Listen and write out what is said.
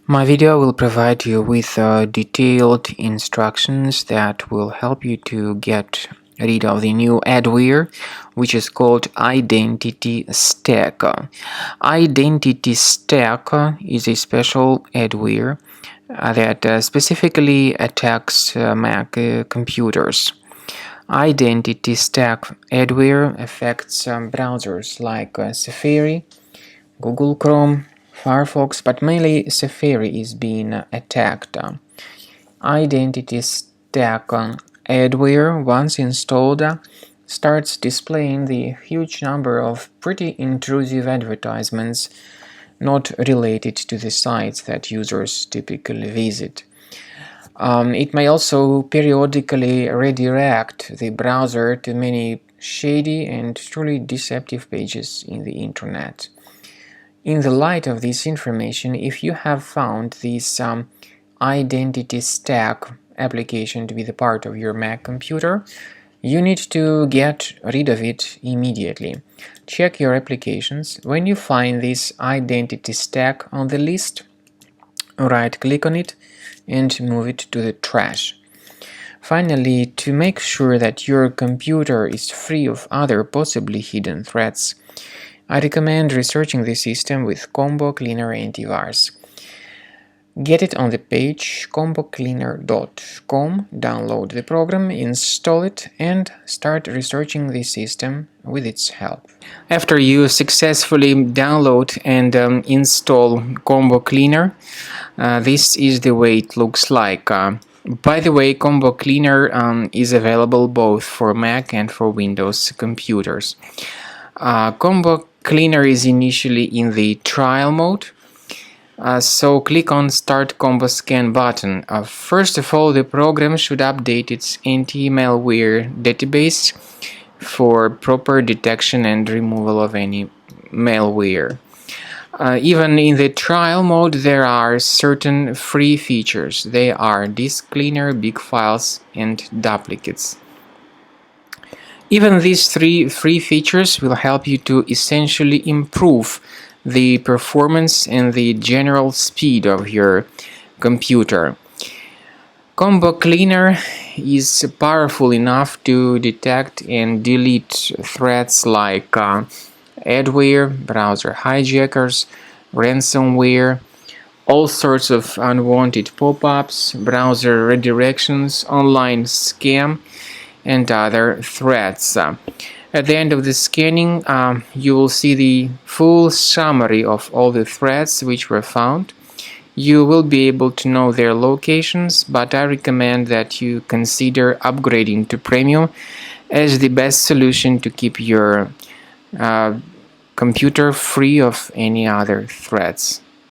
My video will provide you with detailed instructions that will help you to get rid of the new adware, which is called IdentityStack. IdentityStack is a special adware that specifically attacks Mac computers. IdentityStack adware affects browsers like Safari, Google Chrome, Firefox, but mainly Safari is being attacked. IdentityStack adware, once installed, starts displaying the huge number of pretty intrusive advertisements not related to the sites that users typically visit. It may also periodically redirect the browser to many shady and truly deceptive pages in the internet. In the light of this information, if you have found this IdentityStack application to be the part of your Mac computer, you need to get rid of it immediately. Check your applications. When you find this IdentityStack on the list, right-click on it and move it to the trash. Finally, to make sure that your computer is free of other possibly hidden threats, I recommend researching the system with Combo Cleaner Antivirus. Get it on the page combocleaner.com, download the program, install it, and start researching the system with its help. After you successfully download and install Combo Cleaner, this is the way it looks like. By the way, Combo Cleaner is available both for Mac and for Windows computers. Combo Cleaner is initially in the trial mode, so click on Start Combo Scan button. First of all, the program should update its anti-malware database for proper detection and removal of any malware. Even in the trial mode, there are certain free features. They are Disk Cleaner, Big Files, and Duplicates. Even these three free features will help you to essentially improve the performance and the general speed of your computer. Combo Cleaner is powerful enough to detect and delete threats like adware, browser hijackers, ransomware, all sorts of unwanted pop-ups, browser redirections, online scam, and other threats. At the end of the scanning, you will see the full summary of all the threats which were found. You will be able to know their locations, but I recommend that you consider upgrading to Premium as the best solution to keep your computer free of any other threats.